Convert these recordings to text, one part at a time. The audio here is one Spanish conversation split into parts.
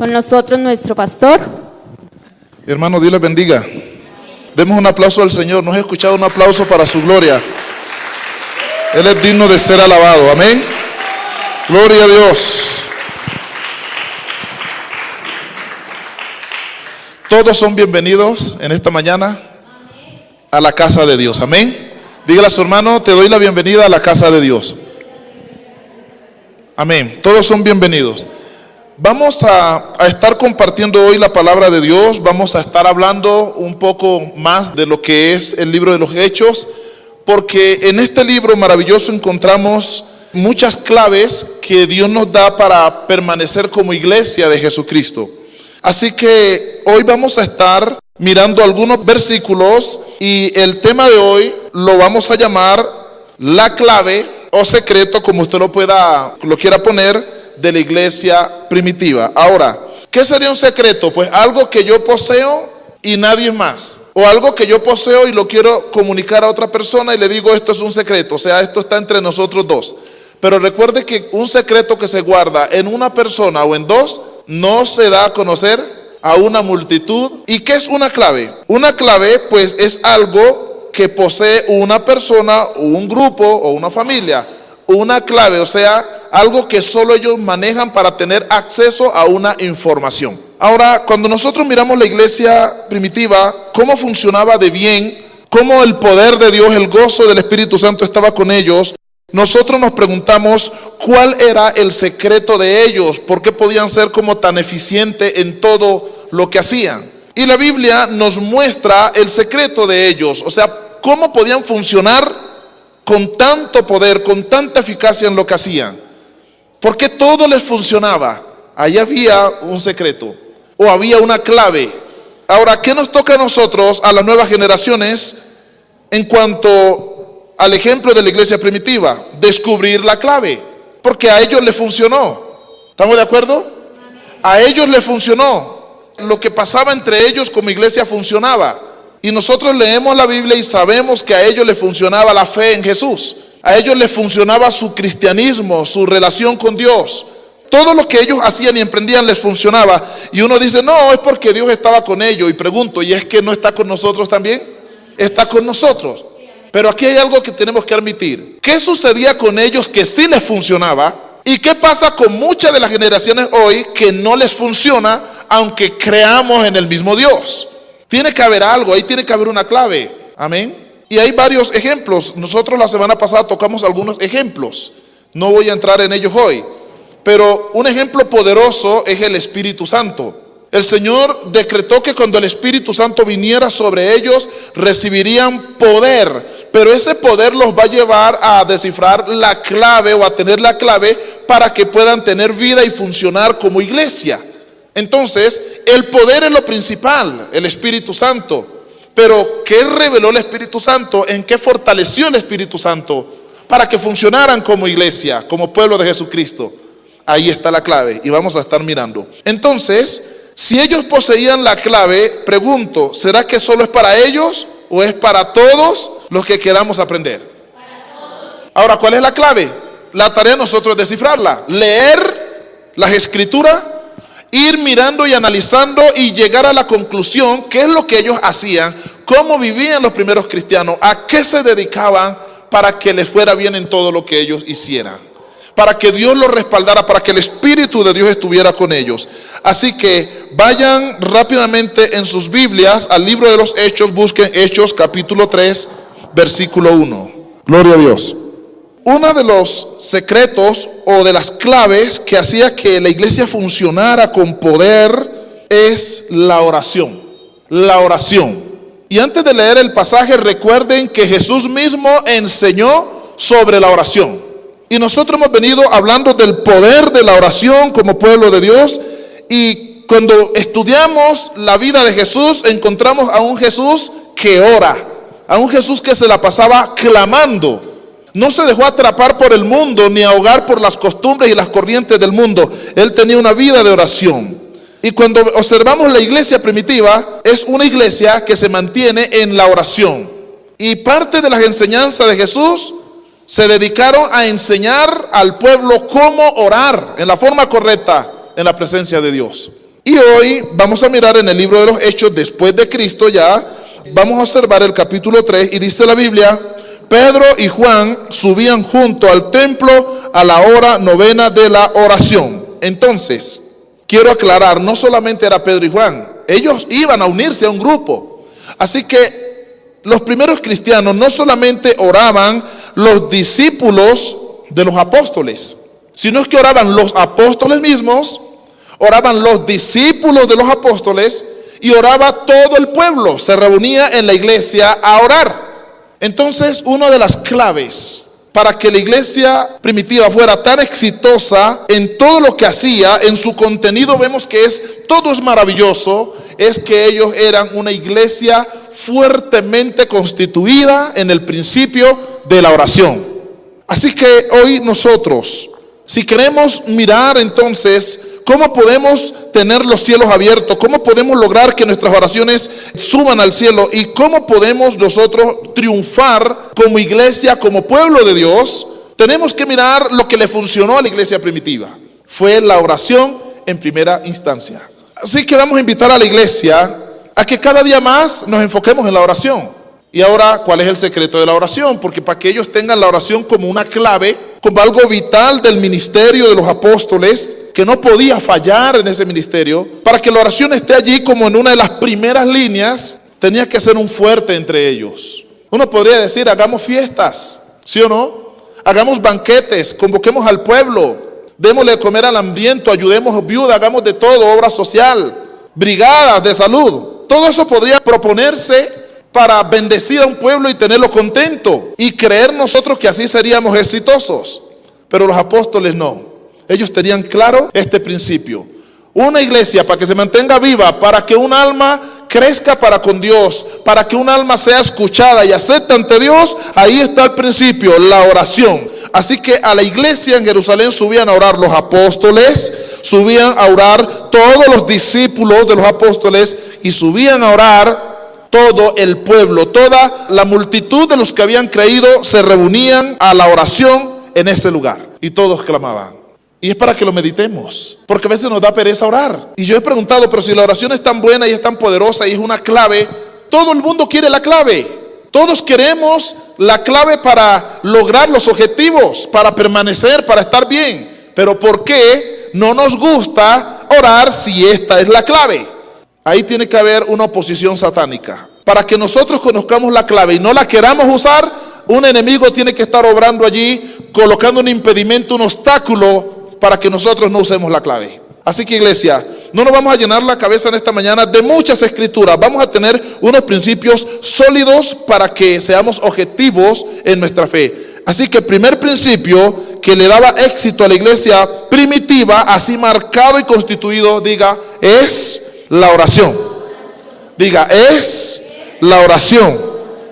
Con nosotros nuestro pastor. Hermano, Dios les bendiga. Demos un aplauso al Señor. ¿No he escuchado un aplauso para su gloria? Él es digno de ser alabado. Amén. Gloria a Dios. Todos son bienvenidos en esta mañana a la casa de Dios. Amén. Dígale a su hermano, te doy la bienvenida a la casa de Dios. Amén. Todos son bienvenidos. Vamos a estar compartiendo hoy la palabra de Dios. Vamos a estar hablando un poco más de lo que es el libro de los Hechos, porque en este libro maravilloso encontramos muchas claves que Dios nos da para permanecer como iglesia de Jesucristo. Así que hoy vamos a estar mirando algunos versículos y el tema de hoy lo vamos a llamar la clave o secreto, como usted lo quiera poner, de la iglesia primitiva. Ahora, ¿qué sería un secreto? Pues algo que yo poseo y nadie más, o algo que yo poseo y lo quiero comunicar a otra persona y le digo esto es un secreto, o sea, esto está entre nosotros dos. Pero recuerde que un secreto que se guarda en una persona o en dos no se da a conocer a una multitud. ¿Y qué es una clave? Una clave pues es algo que posee una persona o un grupo o una familia. Una clave, o sea, algo que solo ellos manejan para tener acceso a una información. Ahora, cuando nosotros miramos la iglesia primitiva, cómo funcionaba de bien, cómo el poder de Dios, el gozo del Espíritu Santo estaba con ellos, nosotros nos preguntamos cuál era el secreto de ellos, por qué podían ser como tan eficientes en todo lo que hacían. Y la Biblia nos muestra el secreto de ellos, o sea, cómo podían funcionar con tanto poder, con tanta eficacia en lo que hacían. Porque todo les funcionaba. Ahí había un secreto o había una clave. Ahora, ¿qué nos toca a nosotros, a las nuevas generaciones, en cuanto al ejemplo de la iglesia primitiva? Descubrir la clave, porque a ellos les funcionó. ¿Estamos de acuerdo? A ellos les funcionó. Lo que pasaba entre ellos como iglesia funcionaba. Y nosotros leemos la Biblia y sabemos que a ellos les funcionaba la fe en Jesús. A ellos les funcionaba su cristianismo, su relación con Dios. Todo lo que ellos hacían y emprendían les funcionaba. Y uno dice, no, es porque Dios estaba con ellos. Y pregunto, ¿y es que no está con nosotros también? Está con nosotros. Pero aquí hay algo que tenemos que admitir. ¿Qué sucedía con ellos que sí les funcionaba? ¿Y qué pasa con muchas de las generaciones hoy que no les funciona, aunque creamos en el mismo Dios? Tiene que haber algo, ahí tiene que haber una clave. Amén. Y hay varios ejemplos. Nosotros la semana pasada tocamos algunos ejemplos. No voy a entrar en ellos hoy. Pero un ejemplo poderoso es el Espíritu Santo. El Señor decretó que cuando el Espíritu Santo viniera sobre ellos, recibirían poder. Pero ese poder los va a llevar a descifrar la clave o a tener la clave para que puedan tener vida y funcionar como iglesia. Entonces, el poder es lo principal, el Espíritu Santo. Pero, ¿qué reveló el Espíritu Santo? ¿En qué fortaleció el Espíritu Santo? Para que funcionaran como iglesia, como pueblo de Jesucristo. Ahí está la clave y vamos a estar mirando. Entonces, si ellos poseían la clave, pregunto, ¿será que solo es para ellos o es para todos los que queramos aprender? Para todos. Ahora, ¿cuál es la clave? La tarea de nosotros es descifrarla, leer las escrituras, ir mirando y analizando y llegar a la conclusión, qué es lo que ellos hacían, cómo vivían los primeros cristianos, a qué se dedicaban para que les fuera bien en todo lo que ellos hicieran, para que Dios los respaldara, para que el Espíritu de Dios estuviera con ellos. Así que vayan rápidamente en sus Biblias al libro de los Hechos, busquen Hechos capítulo 3, versículo 1. Gloria a Dios. Uno de los secretos o de las claves que hacía que la iglesia funcionara con poder es la oración. La oración. Y antes de leer el pasaje, recuerden que Jesús mismo enseñó sobre la oración. Y nosotros hemos venido hablando del poder de la oración como pueblo de Dios. Y cuando estudiamos la vida de Jesús, encontramos a un Jesús que ora. A un Jesús que se la pasaba clamando. No se dejó atrapar por el mundo ni ahogar por las costumbres y las corrientes del mundo. Él tenía una vida de oración. Y cuando observamos la iglesia primitiva, es una iglesia que se mantiene en la oración. Y parte de las enseñanzas de Jesús se dedicaron a enseñar al pueblo cómo orar en la forma correcta en la presencia de Dios. Y hoy vamos a mirar en el libro de los Hechos, después de Cristo ya, vamos a observar el capítulo 3 y dice la Biblia: Pedro y Juan subían junto al templo a la hora novena de la oración. Entonces, quiero aclarar, no solamente era Pedro y Juan, ellos iban a unirse a un grupo. Así que los primeros cristianos no solamente oraban los discípulos de los apóstoles, sino que oraban los apóstoles mismos, oraban los discípulos de los apóstoles y oraba todo el pueblo. Se reunía en la iglesia a orar. Entonces, una de las claves para que la iglesia primitiva fuera tan exitosa en todo lo que hacía, en su contenido vemos que todo es maravilloso, es que ellos eran una iglesia fuertemente constituida en el principio de la oración. Así que hoy nosotros, si queremos mirar entonces cómo podemos tener los cielos abiertos, cómo podemos lograr que nuestras oraciones suban al cielo y cómo podemos nosotros triunfar como iglesia, como pueblo de Dios, tenemos que mirar lo que le funcionó a la iglesia primitiva. Fue la oración en primera instancia. Así que vamos a invitar a la iglesia a que cada día más nos enfoquemos en la oración. Y ahora, ¿cuál es el secreto de la oración? Porque para que ellos tengan la oración como una clave, como algo vital del ministerio de los apóstoles, que no podía fallar en ese ministerio, para que la oración esté allí como en una de las primeras líneas, tenía que ser un fuerte entre ellos. Uno podría decir: hagamos fiestas, ¿sí o no? Hagamos banquetes, convoquemos al pueblo, démosle de comer al hambriento, ayudemos a viudas, hagamos de todo, obra social, brigadas de salud. Todo eso podría proponerse para bendecir a un pueblo y tenerlo contento y creer nosotros que así seríamos exitosos. Pero los apóstoles no. Ellos tenían claro este principio. Una iglesia, para que se mantenga viva, para que un alma crezca para con Dios, para que un alma sea escuchada y acepta ante Dios, ahí está el principio, la oración. Así que a la iglesia en Jerusalén subían a orar los apóstoles, subían a orar todos los discípulos de los apóstoles y subían a orar todo el pueblo. Toda la multitud de los que habían creído se reunían a la oración en ese lugar y todos clamaban. Y es para que lo meditemos, porque a veces nos da pereza orar. Y yo he preguntado, pero si la oración es tan buena y es tan poderosa y es una clave, todo el mundo quiere la clave. Todos queremos la clave para lograr los objetivos, para permanecer, para estar bien. Pero ¿por qué no nos gusta orar si esta es la clave? Ahí tiene que haber una oposición satánica. Para que nosotros conozcamos la clave y no la queramos usar, un enemigo tiene que estar obrando allí, colocando un impedimento, un obstáculo, para que nosotros no usemos la clave. Así que, iglesia, no nos vamos a llenar la cabeza en esta mañana de muchas escrituras. Vamos a tener unos principios sólidos para que seamos objetivos en nuestra fe. Así que el primer principio que le daba éxito a la iglesia primitiva, así marcado y constituido, diga, es la oración. Diga, es la oración.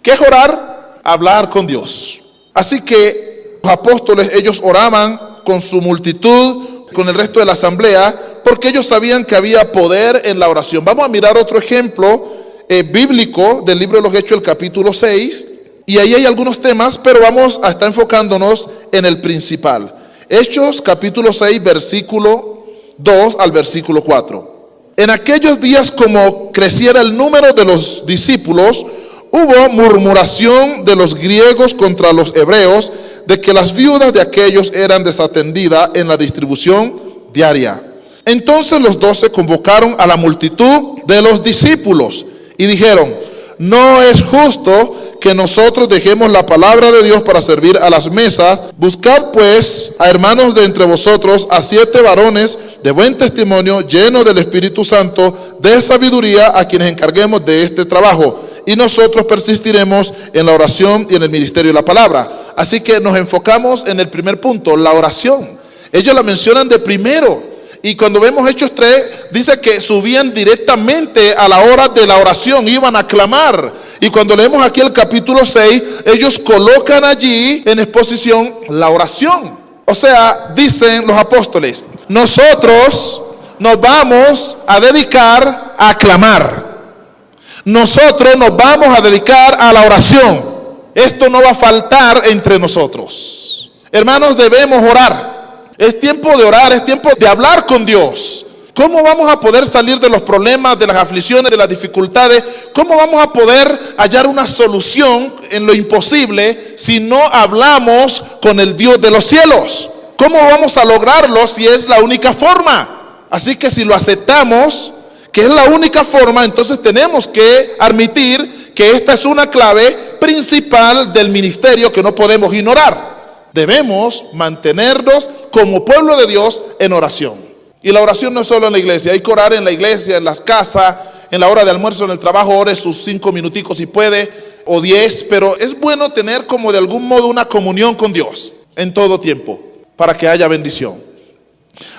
¿Qué es orar? Hablar con Dios. Así que los apóstoles, ellos oraban con su multitud, con el resto de la asamblea, porque ellos sabían que había poder en la oración. Vamos a mirar otro ejemplo bíblico del libro de los Hechos, el capítulo 6, y ahí hay algunos temas, pero vamos a estar enfocándonos en el principal. Hechos, capítulo 6, versículo 2 al versículo 4. En aquellos días, como creciera el número de los discípulos, hubo murmuración de los griegos contra los hebreos, de que las viudas de aquellos eran desatendidas en la distribución diaria. Entonces los 12 convocaron a la multitud de los discípulos y dijeron: no es justo que nosotros dejemos la palabra de Dios para servir a las mesas. Buscad pues a hermanos de entre vosotros, a 7 varones de buen testimonio, llenos del Espíritu Santo, de sabiduría, a quienes encarguemos de este trabajo. Y nosotros persistiremos en la oración y en el ministerio de la palabra. Así que nos enfocamos en el primer punto, la oración. Ellos la mencionan de primero. Y cuando vemos Hechos 3, dice que subían directamente a la hora de la oración, iban a clamar. Y cuando leemos aquí el capítulo 6, ellos colocan allí en exposición la oración. O sea, dicen los apóstoles, nosotros nos vamos a dedicar a clamar. Nosotros nos vamos a dedicar a la oración. Esto no va a faltar entre nosotros. Hermanos, debemos orar. Es tiempo de orar, es tiempo de hablar con Dios. ¿Cómo vamos a poder salir de los problemas, de las aflicciones, de las dificultades? ¿Cómo vamos a poder hallar una solución en lo imposible si no hablamos con el Dios de los cielos? ¿Cómo vamos a lograrlo si es la única forma? Así que si lo aceptamos, que es la única forma, entonces tenemos que admitir que esta es una clave principal del ministerio que no podemos ignorar. Debemos mantenernos como pueblo de Dios en oración. Y la oración no es solo en la iglesia, hay que orar en la iglesia, en las casas, en la hora de almuerzo, en el trabajo, ore sus 5 minuticos si puede, o 10, pero es bueno tener como de algún modo una comunión con Dios en todo tiempo, para que haya bendición.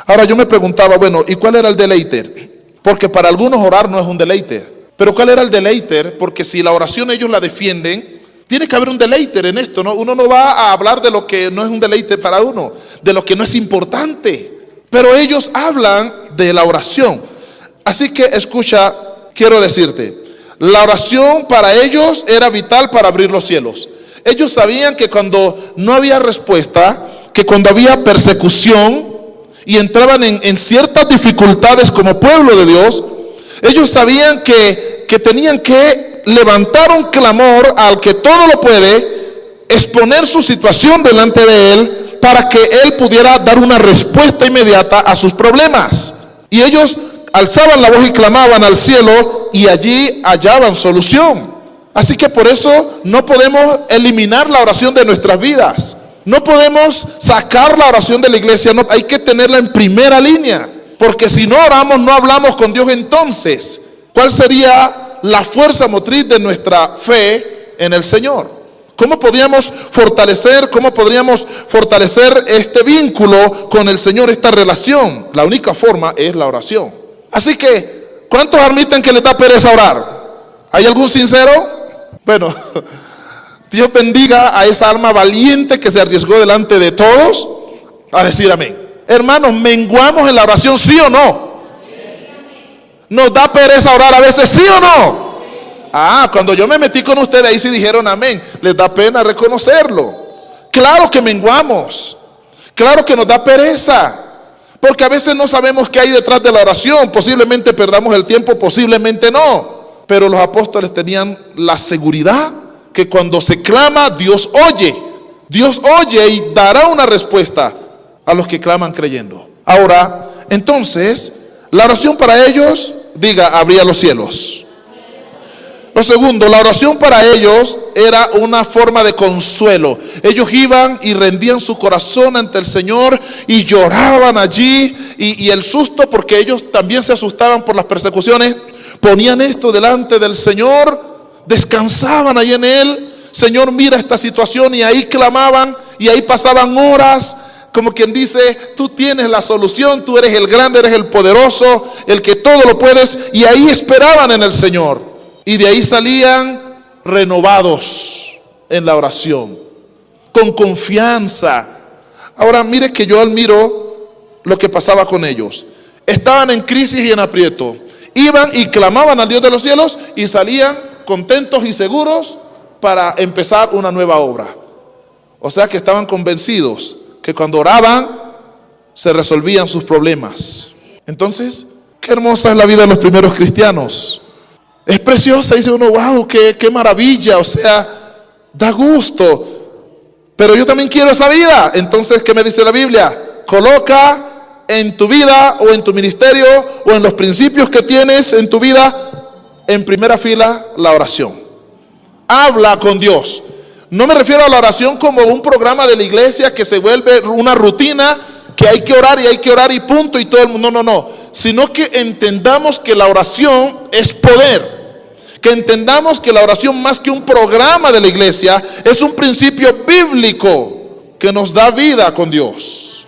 Ahora yo me preguntaba, bueno, ¿y cuál era el deleite? Porque para algunos orar no es un deleite, pero ¿cuál era el deleite? Porque si la oración ellos la defienden, tiene que haber un deleite en esto, ¿no? Uno no va a hablar de lo que no es un deleite para uno, de lo que no es importante. Pero ellos hablan de la oración. Así que escucha, quiero decirte, la oración para ellos era vital para abrir los cielos. Ellos sabían que cuando no había respuesta, que cuando había persecución y entraban en ciertas dificultades como pueblo de Dios, ellos sabían que tenían que levantar un clamor al que todo lo puede, exponer su situación delante de Él, para que Él pudiera dar una respuesta inmediata a sus problemas. Y ellos alzaban la voz y clamaban al cielo y allí hallaban solución. Así que por eso no podemos eliminar la oración de nuestras vidas. No podemos sacar la oración de la iglesia, no, hay que tenerla en primera línea. Porque si no oramos, no hablamos con Dios. Entonces, ¿cuál sería la fuerza motriz de nuestra fe en el Señor? ¿Cómo podríamos fortalecer este vínculo con el Señor, esta relación? La única forma es la oración. Así que, ¿cuántos admiten que les da pereza orar? ¿Hay algún sincero? Bueno, Dios bendiga a esa alma valiente que se arriesgó delante de todos a decir amén. Hermanos, ¿menguamos en la oración, sí o no? ¿Nos da pereza orar a veces, sí o no? Cuando yo me metí con ustedes, ahí sí dijeron amén. Les da pena reconocerlo. Claro que menguamos. Claro que nos da pereza. Porque a veces no sabemos qué hay detrás de la oración. Posiblemente perdamos el tiempo, posiblemente no. Pero los apóstoles tenían la seguridad que cuando se clama, Dios oye. Dios oye y dará una respuesta a los que claman creyendo. Ahora, entonces, la oración para ellos, diga, abría los cielos. Lo segundo, la oración para ellos era una forma de consuelo. Ellos iban y rendían su corazón ante el Señor y lloraban allí, y el susto, porque ellos también se asustaban por las persecuciones, ponían esto delante del Señor, descansaban ahí en Él. Señor, mira esta situación, y ahí clamaban, y ahí pasaban horas, como quien dice, tú tienes la solución, tú eres el grande, eres el poderoso, el que todo lo puedes, y ahí esperaban en el Señor. Y de ahí salían renovados en la oración, con confianza. Ahora mire que yo admiro lo que pasaba con ellos. Estaban en crisis y en aprieto. Iban y clamaban al Dios de los cielos y salían contentos y seguros para empezar una nueva obra. O sea que estaban convencidos que cuando oraban se resolvían sus problemas. Entonces, qué hermosa es la vida de los primeros cristianos. Es preciosa, dice uno, wow, qué maravilla, o sea, da gusto. Pero yo también quiero esa vida. Entonces, ¿qué me dice la Biblia? Coloca en tu vida o en tu ministerio o en los principios que tienes en tu vida en primera fila la oración. Habla con Dios. No me refiero a la oración como un programa de la iglesia que se vuelve una rutina, que hay que orar y punto, y todo el mundo. No. Sino que entendamos que la oración es poder. Que entendamos que la oración, más que un programa de la iglesia, es un principio bíblico que nos da vida con Dios.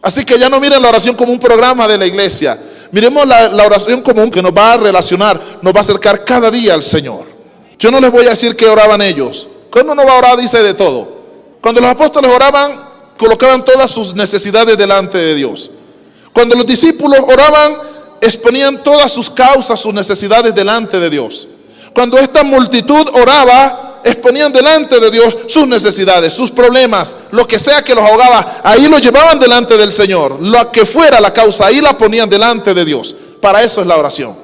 Así que ya no miren la oración como un programa de la iglesia. Miremos la oración como un que nos va a relacionar, nos va a acercar cada día al Señor. Yo no les voy a decir que oraban ellos. Cuando uno va a orar dice de todo. Cuando los apóstoles oraban, colocaban todas sus necesidades delante de Dios. Cuando los discípulos oraban, exponían todas sus causas, sus necesidades delante de Dios. Cuando esta multitud oraba, exponían delante de Dios sus necesidades, sus problemas, lo que sea que los ahogaba, ahí lo llevaban delante del Señor. Lo que fuera la causa, ahí la ponían delante de Dios. Para eso es la oración.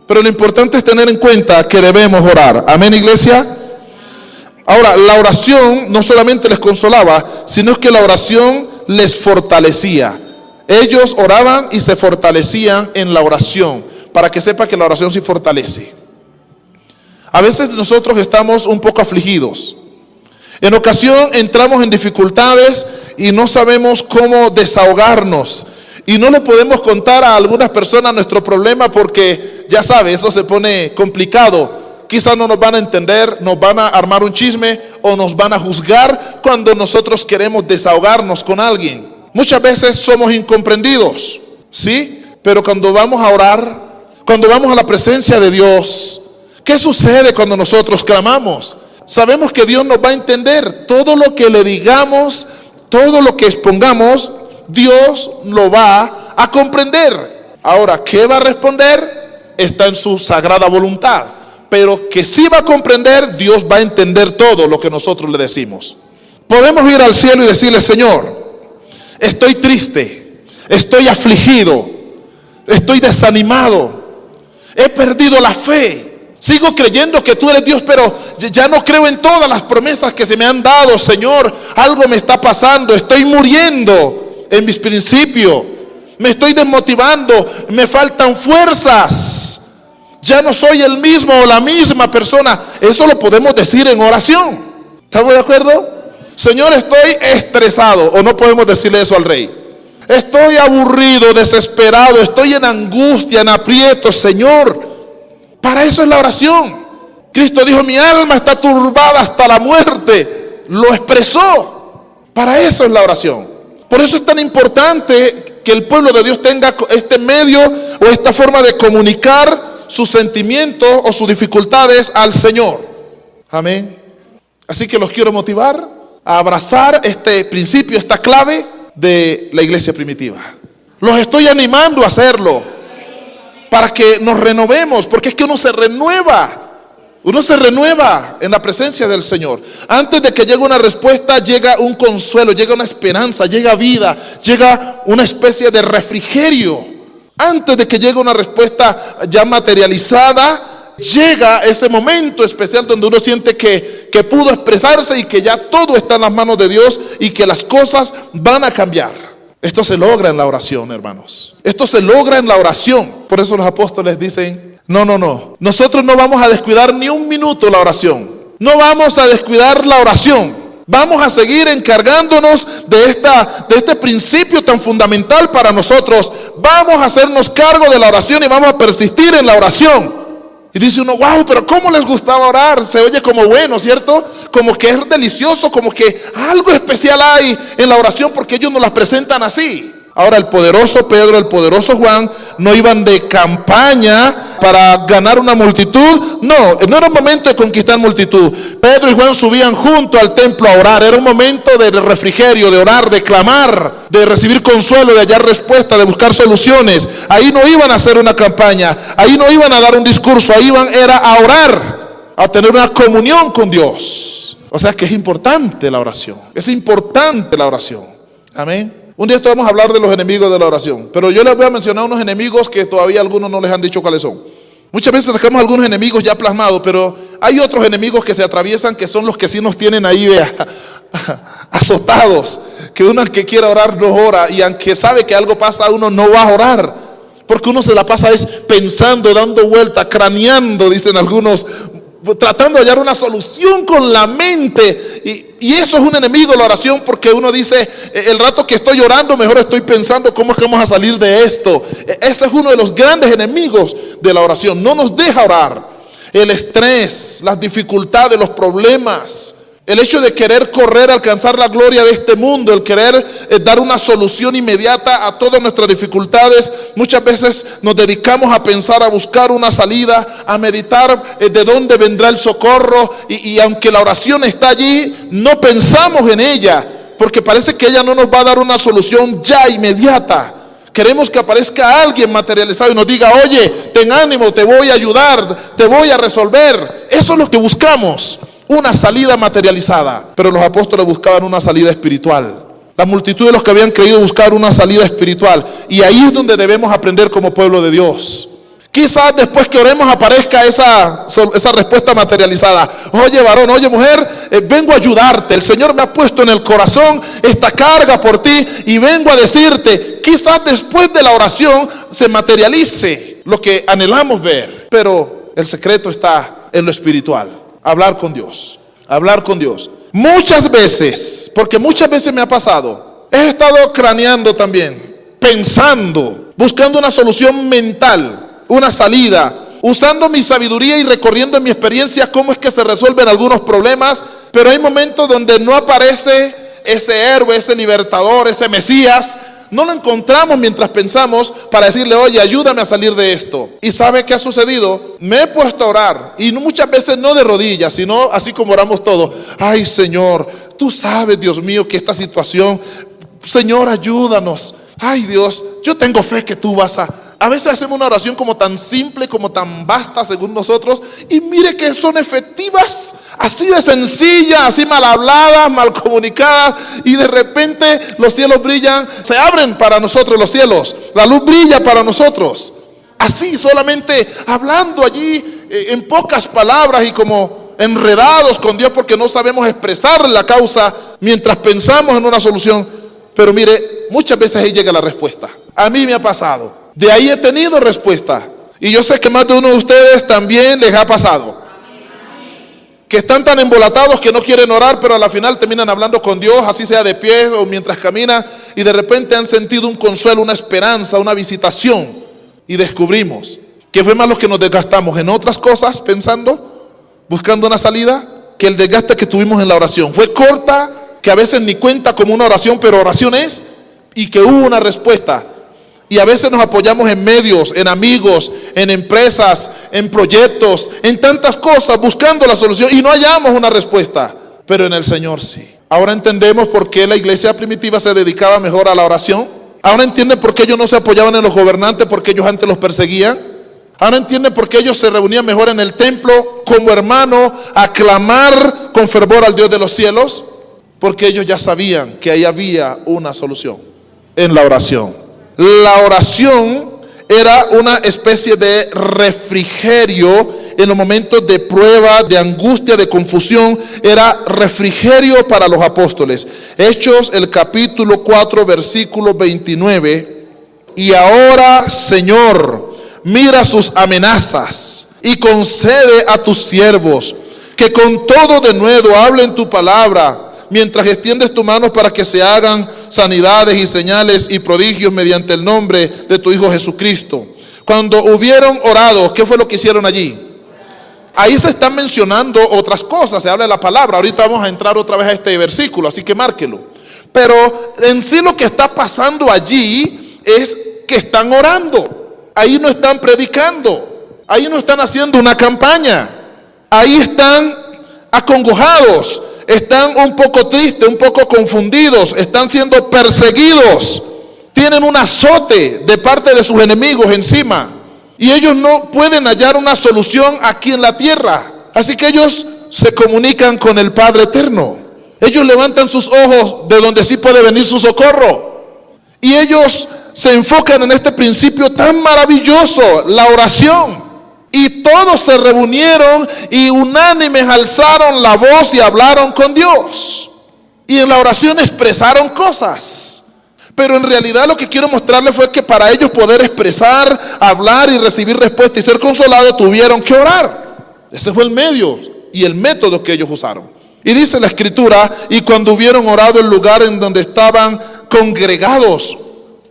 Pero lo importante es tener en cuenta que debemos orar. Amén, iglesia. Ahora, la oración no solamente les consolaba, sino que la oración les fortalecía. Ellos oraban y se fortalecían en la oración, para que sepa que la oración sí fortalece. A veces nosotros estamos un poco afligidos. En ocasión entramos en dificultades y no sabemos cómo desahogarnos. Y no le podemos contar a algunas personas nuestro problema porque, ya sabe, eso se pone complicado. Quizás no nos van a entender, nos van a armar un chisme o nos van a juzgar cuando nosotros queremos desahogarnos con alguien. Muchas veces somos incomprendidos, ¿sí? Pero cuando vamos a orar, cuando vamos a la presencia de Dios, ¿qué sucede cuando nosotros clamamos? Sabemos que Dios nos va a entender. Todo lo que le digamos, todo lo que expongamos, Dios lo va a comprender. Ahora, ¿qué va a responder? Está en su sagrada voluntad. Pero que sí va a comprender, Dios va a entender todo lo que nosotros le decimos. Podemos ir al cielo y decirle: Señor, estoy triste, estoy afligido, estoy desanimado, he perdido la fe, sigo creyendo que tú eres Dios, pero ya no creo en todas las promesas que se me han dado. Señor, algo me está pasando, estoy muriendo en mis principios, me estoy desmotivando, me faltan fuerzas. Ya no soy el mismo o la misma persona. Eso lo podemos decir en oración. ¿Estamos de acuerdo? Señor, estoy estresado. O no podemos decirle eso al rey. Estoy aburrido, desesperado, estoy en angustia, en aprieto. Señor, para eso es la oración. Cristo dijo: mi alma está turbada hasta la muerte. Lo expresó. Para eso es la oración. Por eso es tan importante que el pueblo de Dios tenga este medio o esta forma de comunicar sus sentimientos o sus dificultades al Señor. Amén. Así que los quiero motivar a abrazar este principio, esta clave de la iglesia primitiva. Los estoy animando a hacerlo para que nos renovemos, porque es que uno se renueva en la presencia del Señor. Antes de que llegue una respuesta, llega un consuelo, llega una esperanza, llega vida, llega una especie de refrigerio. Antes de que llegue una respuesta ya materializada, llega ese momento especial donde uno siente que pudo expresarse y que ya todo está en las manos de Dios y que las cosas van a cambiar. Esto se logra en la oración, hermanos. Esto se logra en la oración. Por eso los apóstoles dicen: no. Nosotros no vamos a descuidar ni un minuto la oración. No vamos a descuidar la oración. Vamos a seguir encargándonos de este principio tan fundamental para nosotros. Vamos a hacernos cargo de la oración y vamos a persistir en la oración. Y dice uno: wow, pero ¿cómo les gustaba orar? Se oye como bueno, ¿cierto? Como que es delicioso, como que algo especial hay en la oración porque ellos nos la presentan así. Ahora, el poderoso Pedro, el poderoso Juan no iban de campaña para ganar una multitud. No era un momento de conquistar multitud. Pedro y Juan subían junto al templo a orar. Era un momento de refrigerio, de orar, de clamar, de recibir consuelo, de hallar respuesta, de buscar soluciones. Ahí no iban a hacer una campaña, ahí no iban a dar un discurso, ahí era a orar, a tener una comunión con Dios. O sea que es importante la oración. Es importante la oración. Amén. Un día vamos a hablar de los enemigos de la oración, pero yo les voy a mencionar unos enemigos que todavía algunos no les han dicho cuáles son. Muchas veces sacamos algunos enemigos ya plasmados, pero hay otros enemigos que se atraviesan, que son los que sí nos tienen ahí azotados, que uno que quiere orar no ora, y aunque sabe que algo pasa, uno no va a orar, porque uno se la pasa pensando, dando vuelta, craneando, dicen algunos, tratando de hallar una solución con la mente, y eso es un enemigo de la oración, porque uno dice: el rato que estoy orando, mejor estoy pensando cómo es que vamos a salir de esto. Ese es uno de los grandes enemigos de la oración. No nos deja orar. El estrés, las dificultades, los problemas, el hecho de querer correr, alcanzar la gloria de este mundo, el querer dar una solución inmediata a todas nuestras dificultades. Muchas veces nos dedicamos a pensar, a buscar una salida, a meditar de dónde vendrá el socorro, y aunque la oración está allí, no pensamos en ella, porque parece que ella no nos va a dar una solución ya inmediata, Queremos que aparezca alguien materializado y nos diga: oye, ten ánimo, te voy a ayudar, te voy a resolver. Eso es lo que buscamos, una salida materializada. Pero los apóstoles buscaban una salida espiritual. La multitud de los que habían creído buscar una salida espiritual. Y ahí es donde debemos aprender como pueblo de Dios. Quizás después que oremos aparezca esa respuesta materializada. Oye varón, oye mujer, vengo a ayudarte. El Señor me ha puesto en el corazón esta carga por ti y vengo a decirte. Quizás después de la oración se materialice lo que anhelamos ver. Pero el secreto está en lo espiritual. Hablar con Dios. Hablar con Dios. Muchas veces, porque muchas veces me ha pasado, he estado craneando también, pensando, buscando una solución mental, una salida, usando mi sabiduría y recorriendo en mi experiencia cómo es que se resuelven algunos problemas. Pero hay momentos donde no aparece ese héroe, ese libertador, ese Mesías. No lo encontramos mientras pensamos para decirle: oye, ayúdame a salir de esto. ¿Y sabe qué ha sucedido? Me he puesto a orar, y muchas veces no de rodillas, sino así como oramos todos: ay Señor, tú sabes, Dios mío, que esta situación, Señor, ayúdanos. Ay Dios, yo tengo fe que tú vas a veces hacemos una oración como tan simple, como tan vasta según nosotros, y mire que son efectivas, así de sencillas, así mal habladas, mal comunicadas, y de repente los cielos brillan, se abren para nosotros los cielos, la luz brilla para nosotros, así solamente hablando allí en pocas palabras y como enredados con Dios porque no sabemos expresar la causa mientras pensamos en una solución. Pero mire, muchas veces ahí llega la respuesta. A mí me ha pasado. De ahí he tenido respuesta. Y yo sé que más de uno de ustedes también les ha pasado. Que están tan embolatados que no quieren orar, pero a la final terminan hablando con Dios, así sea de pie o mientras caminan, y de repente han sentido un consuelo, una esperanza, una visitación. Y descubrimos que fue más lo que nos desgastamos en otras cosas, pensando, buscando una salida, que el desgaste que tuvimos en la oración. Fue corta, que a veces ni cuenta como una oración, pero oración es, y que hubo una respuesta. Y a veces nos apoyamos en medios, en amigos, en empresas, en proyectos, en tantas cosas, buscando la solución y no hallamos una respuesta. Pero en el Señor sí. Ahora entendemos por qué la iglesia primitiva se dedicaba mejor a la oración. Ahora entienden por qué ellos no se apoyaban en los gobernantes, porque ellos antes los perseguían. Ahora entienden por qué ellos se reunían mejor en el templo como hermanos a clamar con fervor al Dios de los cielos. Porque ellos ya sabían que ahí había una solución en la oración. La oración era una especie de refrigerio en los momentos de prueba, de angustia, de confusión. Era refrigerio para los apóstoles. Hechos, el capítulo 4, versículo 29. Y ahora, Señor, mira sus amenazas y concede a tus siervos que con todo denuedo hablen tu palabra, mientras extiendes tu mano para que se hagan sanidades y señales y prodigios mediante el nombre de tu Hijo Jesucristo. Cuando hubieron orado, ¿qué fue lo que hicieron allí? Ahí se están mencionando otras cosas, se habla de la palabra. Ahorita vamos a entrar otra vez a este versículo, así que márquelo. Pero en sí lo que está pasando allí es que están orando. Ahí no están predicando, ahí no están haciendo una campaña, ahí están acongojados. Están un poco tristes, un poco confundidos, están siendo perseguidos, tienen un azote de parte de sus enemigos encima y ellos no pueden hallar una solución aquí en la tierra. Así que ellos se comunican con el Padre Eterno. Ellos levantan sus ojos de donde sí puede venir su socorro y ellos se enfocan en este principio tan maravilloso, la oración. Y todos se reunieron y unánimes alzaron la voz y hablaron con Dios. Y en la oración expresaron cosas. Pero en realidad lo que quiero mostrarles fue que para ellos poder expresar, hablar y recibir respuesta y ser consolados, tuvieron que orar. Ese fue el medio y el método que ellos usaron. Y dice la Escritura: y cuando hubieron orado, el lugar en donde estaban congregados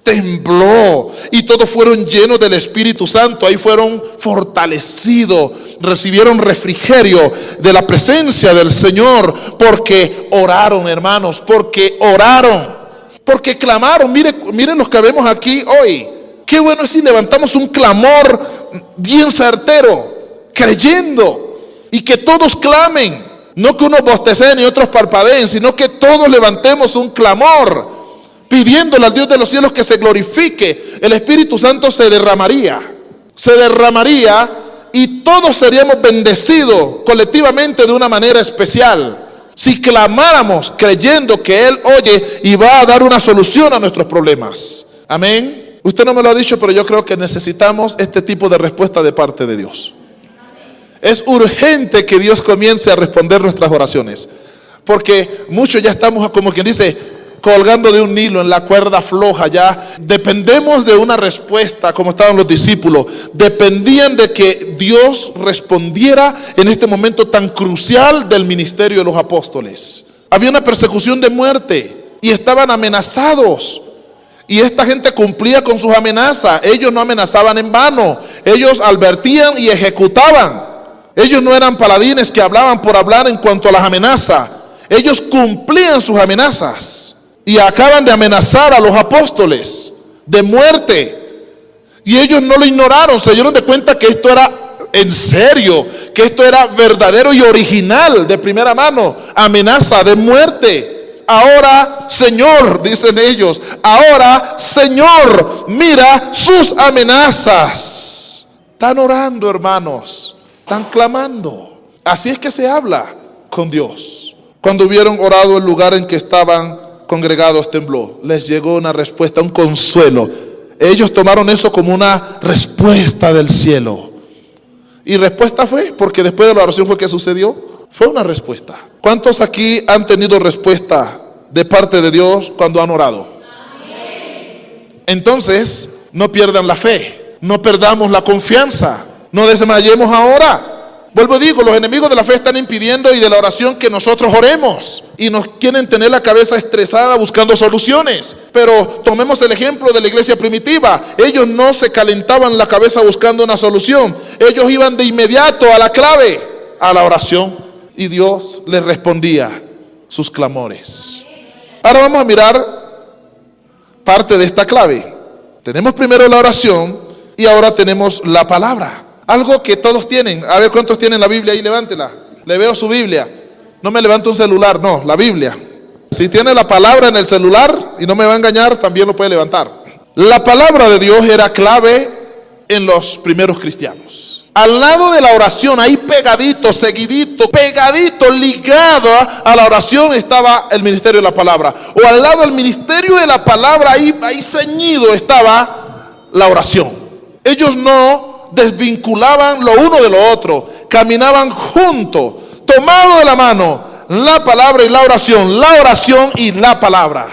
tembló y todos fueron llenos del Espíritu Santo. Ahí fueron fortalecidos, recibieron refrigerio de la presencia del Señor, porque oraron, hermanos, porque oraron, porque clamaron. Miren los que vemos aquí hoy. Qué bueno es si levantamos un clamor bien certero, creyendo, y que todos clamen, no que unos bostecen y otros parpadeen, sino que todos levantemos un clamor. pidiéndole al Dios de los cielos que se glorifique, el Espíritu Santo se derramaría y todos seríamos bendecidos colectivamente de una manera especial si clamáramos creyendo que Él oye y va a dar una solución a nuestros problemas. Amén. Usted no me lo ha dicho, pero yo creo que necesitamos este tipo de respuesta de parte de Dios. Es urgente que Dios comience a responder nuestras oraciones, porque muchos ya estamos, como quien dice, colgando de un hilo en la cuerda floja. Ya dependemos de una respuesta, como estaban los discípulos. Dependían de que Dios respondiera en este momento tan crucial del ministerio de los apóstoles. Había una persecución de muerte y estaban amenazados. Y esta gente cumplía con sus amenazas. Ellos no amenazaban en vano. Ellos advertían y ejecutaban. Ellos no eran paladines que hablaban por hablar en cuanto a las amenazas. Ellos cumplían sus amenazas. Y acaban de amenazar a los apóstoles de muerte. Y ellos no lo ignoraron. Se dieron de cuenta que esto era en serio, que esto era verdadero y original, de primera mano. Amenaza de muerte. Ahora, Señor, dicen ellos, ahora, Señor, mira sus amenazas. Están orando, hermanos. Están clamando. Así es que se habla con Dios. Cuando hubieron orado, el lugar en que estaban congregados tembló. Les llegó una respuesta, un consuelo. Ellos tomaron eso como una respuesta del cielo. Y respuesta fue, porque después de la oración fue que sucedió. Fue una respuesta. ¿Cuántos aquí han tenido respuesta de parte de Dios cuando han orado? Entonces, no pierdan la fe, no perdamos la confianza, no desmayemos ahora. Vuelvo y digo, los enemigos de la fe están impidiendo y de la oración que nosotros oremos, y nos quieren tener la cabeza estresada buscando soluciones. Pero tomemos el ejemplo de la iglesia primitiva. Ellos no se calentaban la cabeza buscando una solución. Ellos iban de inmediato a la clave, a la oración, y Dios les respondía sus clamores. Ahora vamos a mirar parte de esta clave. Tenemos primero la oración y ahora tenemos la palabra. Algo que todos tienen. A ver, ¿cuántos tienen la Biblia ahí? Levántela. Le veo su Biblia. No me levante un celular, no, la Biblia. Si tiene la palabra en el celular y no me va a engañar, también lo puede levantar. La palabra de Dios era clave en los primeros cristianos. Al lado de la oración, ahí pegadito, seguidito, pegadito, ligado a la oración, estaba el ministerio de la palabra. O al lado del ministerio de la palabra, ahí ceñido estaba la oración. Ellos no desvinculaban lo uno de lo otro, caminaban juntos, tomados de la mano, la palabra y la oración y la palabra.